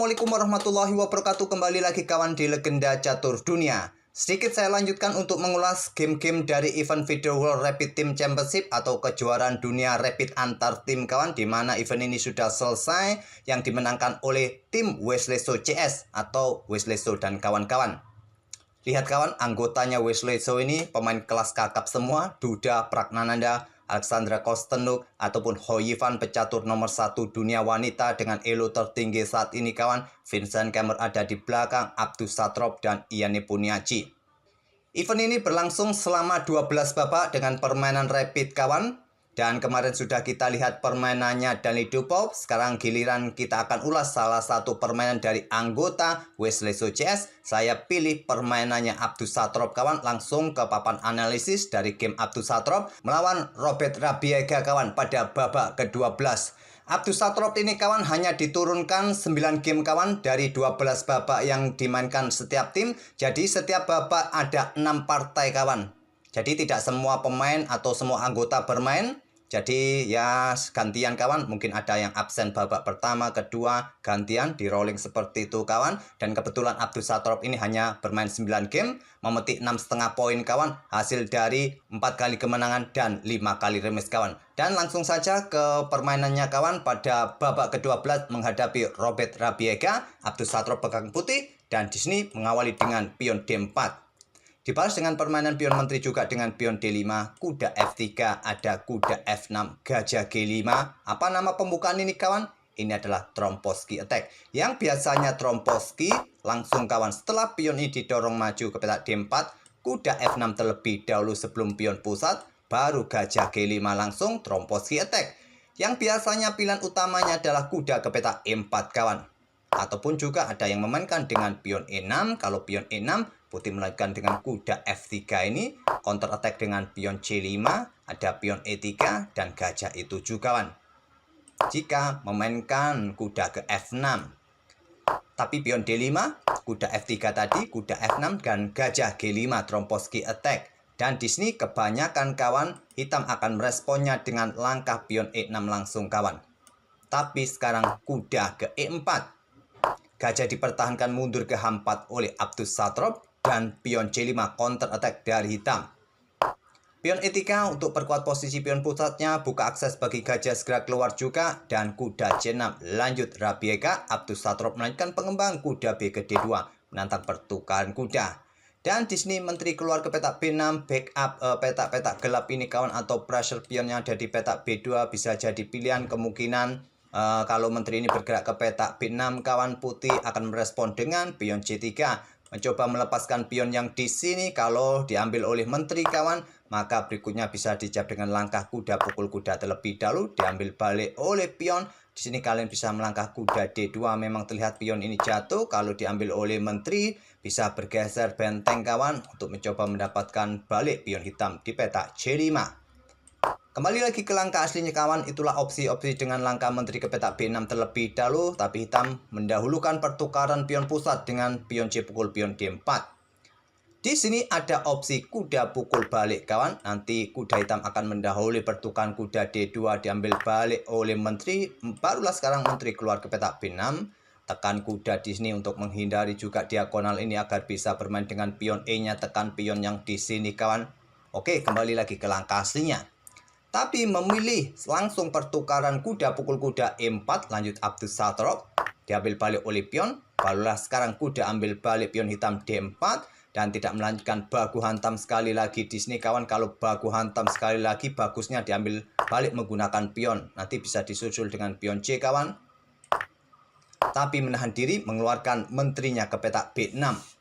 Assalamualaikum warahmatullahi wabarakatuh. Kembali lagi kawan di Legenda Catur Dunia. Sedikit saya lanjutkan untuk mengulas game-game dari event Video World Rapid Team Championship atau kejuaraan dunia rapid antar tim kawan, di mana event ini sudah selesai yang dimenangkan oleh tim Wesleso CS atau Wesleso dan kawan-kawan. Lihat kawan, anggotanya Wesleso ini pemain kelas kakap semua, Duda Pragnananda, Alexandra Kostenuk, ataupun Hoyifan pecatur nomor 1 dunia wanita dengan elo tertinggi saat ini kawan. Vincent Kemmer ada di belakang, Abdus Satrop dan Iyane Puniaci. Event ini berlangsung selama 12 babak dengan permainan rapid kawan. Dan kemarin sudah kita lihat permainannya Danny Dupop. Sekarang giliran kita akan ulas salah satu permainan dari anggota Wesleso CS. Saya pilih permainannya Abdus Satrop kawan. Langsung ke papan analisis dari game Abdus Satrop melawan Robert Rabiega kawan pada babak ke-12. Abdus Satrop ini kawan hanya diturunkan 9 game kawan dari 12 babak yang dimainkan setiap tim. Jadi setiap babak ada 6 partai kawan. Jadi tidak semua pemain atau semua anggota bermain. Jadi ya gantian kawan, mungkin ada yang absen babak pertama, kedua, gantian di rolling seperti itu kawan. Dan kebetulan Abdus Satrop ini hanya bermain 9 game, memetik 6,5 poin kawan, hasil dari 4 kali kemenangan dan 5 kali remis kawan. Dan langsung saja ke permainannya kawan pada babak ke-12 menghadapi Robert Rabiega. Abdus Satrop pegang putih dan di sini mengawali dengan pion D4. Dibalas dengan permainan pion menteri juga dengan pion D5, kuda F3, ada kuda F6, gajah G5. Apa nama pembukaan ini kawan? Ini adalah Tromposki attack. Yang biasanya Tromposki langsung kawan setelah pion ini didorong maju ke petak D4, kuda F6 terlebih dahulu sebelum pion pusat, baru gajah G5 langsung Tromposki attack. Yang biasanya pilihan utamanya adalah kuda ke petak E4 kawan. Ataupun juga ada yang memainkan dengan pion E6. Kalau pion E6, putih melanjutkan dengan kuda F3 ini, counter attack dengan pion C5, ada pion E3 dan gajah E7 kawan. Jika memainkan kuda ke F6, tapi pion D5, kuda F3 tadi, kuda F6 dan gajah G5 Tromposki attack. Dan di sini kebanyakan kawan hitam akan meresponnya dengan langkah pion E6 langsung kawan. Tapi sekarang kuda ke E4. Gajah dipertahankan mundur ke H4 oleh Abdus Satrop dan pion C5 counter attack dari hitam. Pion E3 untuk perkuat posisi pion pusatnya, buka akses bagi gajah segera keluar juga, dan kuda C6 lanjut Rabiega. Abdus Satrop melanjutkan pengembang kuda B ke D2 menantang pertukaran kuda. Dan di sini menteri keluar ke petak B6, backup petak-petak gelap ini kawan, atau pressure pion yang ada di petak B2 bisa jadi pilihan. Kemungkinan kalau menteri ini bergerak ke petak B6 kawan, putih akan merespon dengan pion C3, mencoba melepaskan pion yang di sini. Kalau diambil oleh menteri kawan, maka berikutnya bisa dijawab dengan langkah kuda pukul kuda terlebih dahulu, diambil balik oleh pion. Di sini kalian bisa melangkah kuda D2, memang terlihat pion ini jatuh. Kalau diambil oleh menteri, bisa bergeser benteng kawan untuk mencoba mendapatkan balik pion hitam di petak C5. Kembali lagi ke langkah aslinya kawan, itulah opsi-opsi dengan langkah menteri ke petak B6 terlebih dahulu, tapi hitam mendahulukan pertukaran pion pusat dengan pion C pukul pion D4. Di sini ada opsi kuda pukul balik kawan, nanti kuda hitam akan mendahului pertukaran kuda D2, diambil balik oleh menteri, barulah sekarang menteri keluar ke petak B6. Tekan kuda di sini untuk menghindari juga diagonal ini agar bisa bermain dengan pion E-nya, tekan pion yang di sini kawan. Oke, kembali lagi ke langkah aslinya. Tapi memilih langsung pertukaran kuda pukul kuda E4, lanjut Abdus Satrop, diambil balik oleh pion, barulah sekarang kuda ambil balik pion hitam D4 dan tidak melanjutkan baku hantam sekali lagi di sini kawan. Kalau baku hantam sekali lagi, bagusnya diambil balik menggunakan pion, nanti bisa disusul dengan pion C kawan. Tapi menahan diri mengeluarkan menterinya ke petak B6.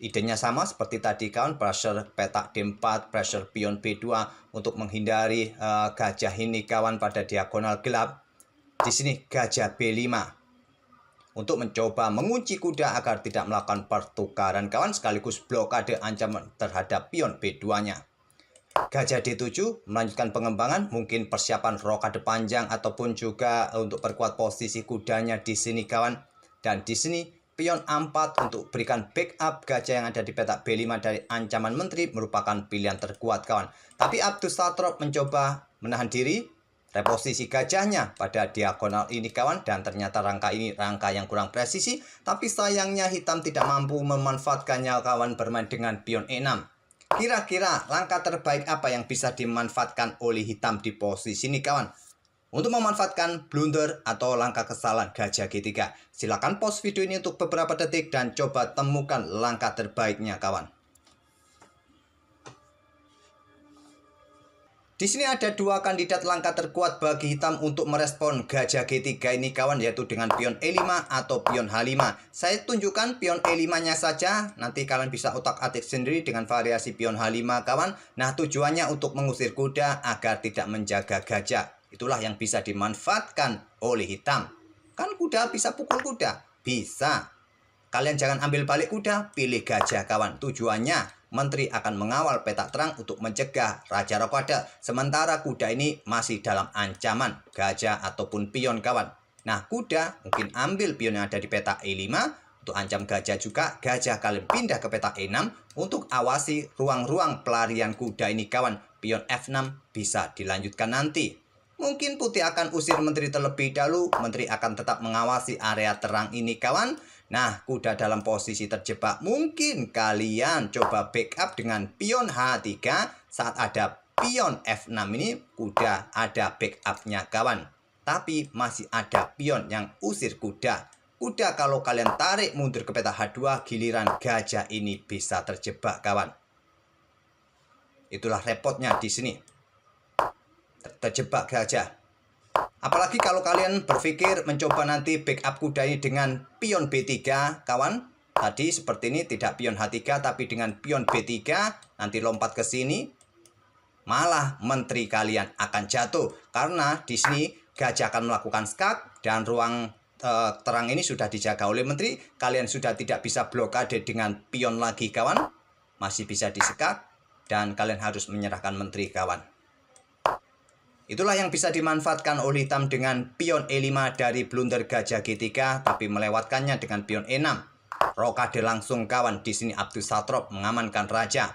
Idenya sama seperti tadi kawan, pressure petak D4, pressure pion B2 untuk menghindari gajah ini kawan pada diagonal gelap. Di sini gajah B5 untuk mencoba mengunci kuda agar tidak melakukan pertukaran kawan, sekaligus blokade ancaman terhadap pion B2-nya. Gajah D7 melanjutkan pengembangan, mungkin persiapan rokade panjang ataupun juga untuk perkuat posisi kudanya di sini kawan. Dan di sini pion A4 untuk berikan backup gajah yang ada di petak B5 dari ancaman menteri merupakan pilihan terkuat kawan. Tapi Abdus Satrop mencoba menahan diri. reposisi gajahnya pada diagonal ini kawan, dan ternyata rangka ini rangka yang kurang presisi, tapi sayangnya hitam tidak mampu memanfaatkannya kawan bermain dengan pion E6. Kira-kira langkah terbaik apa yang bisa dimanfaatkan oleh hitam di posisi ini kawan untuk memanfaatkan blunder atau langkah kesalahan gajah G3? Silakan pause video ini untuk beberapa detik dan coba temukan langkah terbaiknya kawan. Di sini ada dua kandidat langkah terkuat bagi hitam untuk merespon gajah G3 ini kawan, yaitu dengan pion E5 atau pion H5. Saya tunjukkan pion E5-nya saja, nanti kalian bisa otak-atik sendiri dengan variasi pion H5 kawan. Nah, tujuannya untuk mengusir kuda agar tidak menjaga gajah. Itulah yang bisa dimanfaatkan oleh hitam. Kan kuda bisa pukul kuda? Bisa. Kalian jangan ambil balik kuda, pilih gajah kawan. Tujuannya menteri akan mengawal petak terang untuk mencegah Raja Ropada. Sementara kuda ini masih dalam ancaman gajah ataupun pion kawan. Nah, kuda mungkin ambil pion yang ada di petak E5 untuk ancam gajah juga. Gajah kalian pindah ke petak E6 untuk awasi ruang-ruang pelarian kuda ini kawan. Pion F6 bisa dilanjutkan nanti. Mungkin putih akan usir menteri terlebih dahulu. Menteri akan tetap mengawasi area terang ini kawan. Nah, kuda dalam posisi terjebak. Mungkin kalian coba backup dengan pion H3. Saat ada pion F6 ini, kuda ada backupnya kawan. Tapi masih ada pion yang usir kuda. Kuda kalau kalian tarik mundur ke peta H2, giliran gajah ini bisa terjebak kawan. Itulah repotnya di sini. Terjebak gajah. Apalagi kalau kalian berpikir mencoba nanti backup kuda ini dengan pion B3 kawan. Tadi seperti ini, tidak pion H3 tapi dengan pion B3. Nanti lompat ke sini. Malah menteri kalian akan jatuh. Karena di sini gajah akan melakukan skak dan ruang terang ini sudah dijaga oleh menteri. Kalian sudah tidak bisa blokade dengan pion lagi kawan. Masih bisa disekat dan kalian harus menyerahkan menteri kawan. Itulah yang bisa dimanfaatkan oleh hitam dengan pion E5 dari blunder gajah G3, tapi melewatkannya dengan pion E6. Rokade langsung kawan. Di sini Abdussatrob mengamankan raja.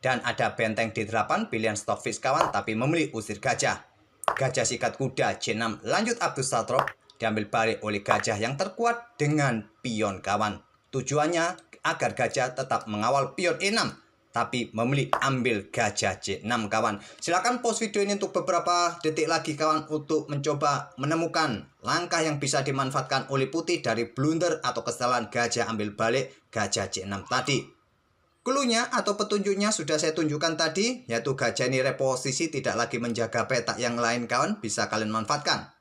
Dan ada benteng D8 pilihan stockfish kawan, tapi memilih usir gajah. Gajah sikat kuda C6 lanjut Abdussatrob, diambil balik oleh gajah yang terkuat dengan pion kawan. Tujuannya agar gajah tetap mengawal pion E6. Tapi memilih ambil gajah C6 kawan. Silakan pause video ini untuk beberapa detik lagi kawan, untuk mencoba menemukan langkah yang bisa dimanfaatkan oleh putih dari blunder atau kesalahan gajah ambil balik gajah C6 tadi. Cluenya atau petunjuknya sudah saya tunjukkan tadi, yaitu gajah ini reposisi tidak lagi menjaga petak yang lain kawan, bisa kalian manfaatkan.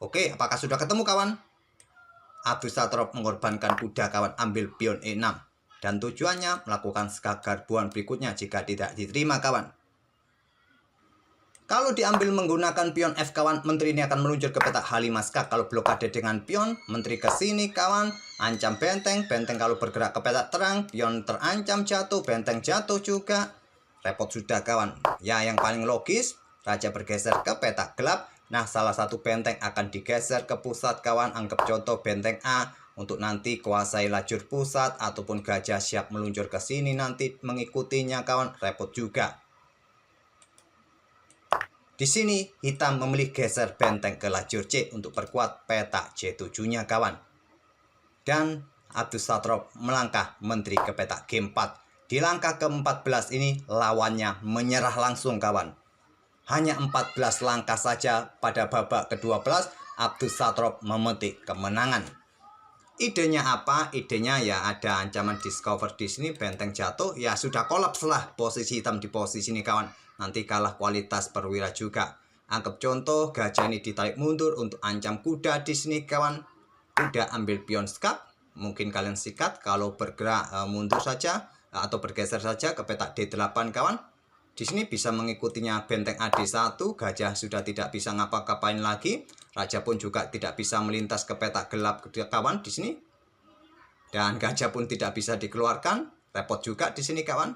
Oke, apakah sudah ketemu kawan? Abdussatrob mengorbankan kuda kawan, ambil pion E6. Dan tujuannya melakukan skak garbuan berikutnya jika tidak diterima kawan. Kalau diambil menggunakan pion F kawan, menteri ini akan meluncur ke petak H5 skak. Kalau blokade dengan pion, menteri ke sini kawan, ancam benteng. Benteng kalau bergerak ke petak terang, pion terancam jatuh, benteng jatuh juga. Repot sudah kawan. Ya, yang paling logis, raja bergeser ke petak gelap. Nah, salah satu benteng akan digeser ke pusat kawan. Anggap contoh benteng A. Untuk nanti kuasai lajur pusat, ataupun gajah siap meluncur ke sini nanti mengikutinya kawan, repot juga. Di sini hitam memilih geser benteng ke lajur C untuk perkuat petak C7-nya kawan. Dan Abdussatrob melangkah menteri ke petak G4. Di langkah ke-14 ini lawannya menyerah langsung kawan. Hanya 14 langkah saja pada babak ke-12 Abdussatrob memetik kemenangan. Idenya apa? Idenya ya ada ancaman discover di sini, benteng jatuh, ya sudah kolaps lah posisi hitam di posisi ini kawan. Nanti kalah kualitas perwira juga. Anggap contoh gajah ini ditarik mundur untuk ancam kuda di sini kawan. Kuda ambil pion skak, mungkin kalian sikat kalau bergerak mundur saja atau bergeser saja ke petak D8 kawan. Di sini bisa mengikutinya benteng AD1, gajah sudah tidak bisa ngapa-ngapain lagi. Raja pun juga tidak bisa melintas ke petak gelap kawan di sini. Dan gajah pun tidak bisa dikeluarkan. Repot juga di sini kawan.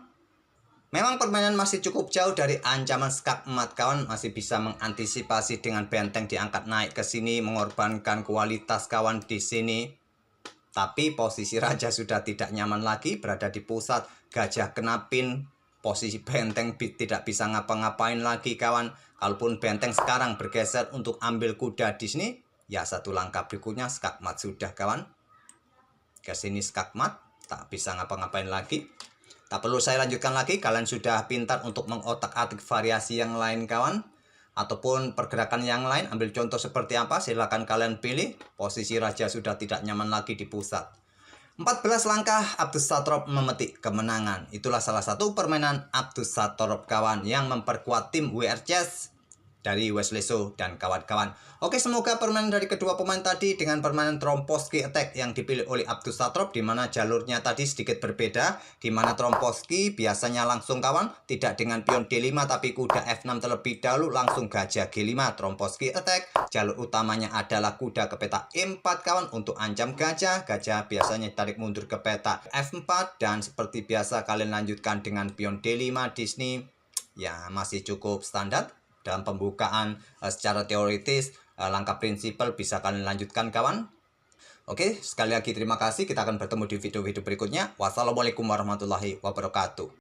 Memang permainan masih cukup jauh dari ancaman skak emat kawan. Masih bisa mengantisipasi dengan benteng diangkat naik ke sini, mengorbankan kualitas kawan di sini. Tapi posisi raja sudah tidak nyaman lagi berada di pusat. Gajah kena pin posisi benteng tidak bisa ngapa-ngapain lagi kawan. Kalaupun benteng sekarang bergeser untuk ambil kuda di sini, ya satu langkah berikutnya skakmat sudah kawan. Ke sini skakmat, tak bisa ngapa-ngapain lagi. Tak perlu saya lanjutkan lagi, kalian sudah pintar untuk mengotak-atik variasi yang lain kawan. Ataupun pergerakan yang lain, ambil contoh seperti apa, silakan kalian pilih. Posisi raja sudah tidak nyaman lagi di pusat. 14 langkah Abdus Satrop memetik kemenangan. Itulah salah satu permainan Abdus Satrop kawan yang memperkuat tim WR Chess dari Wesley So dan kawan-kawan. Oke, semoga permainan dari kedua pemain tadi dengan permainan Tromposky Attack yang dipilih oleh Abdus Satrop, di mana jalurnya tadi sedikit berbeda, di mana Tromposky biasanya langsung kawan, tidak dengan pion D5 tapi kuda F6 terlebih dahulu langsung gajah G5. Tromposky Attack jalur utamanya adalah kuda ke peta E4 kawan untuk ancam gajah. Gajah biasanya tarik mundur ke peta F4 dan seperti biasa kalian lanjutkan dengan pion D5 di sini. Ya, masih cukup standar. Dalam pembukaan secara teoritis, langkah prinsipal bisa kalian lanjutkan kawan. Oke, sekali lagi terima kasih. Kita akan bertemu di video-video berikutnya. Wassalamualaikum warahmatullahi wabarakatuh.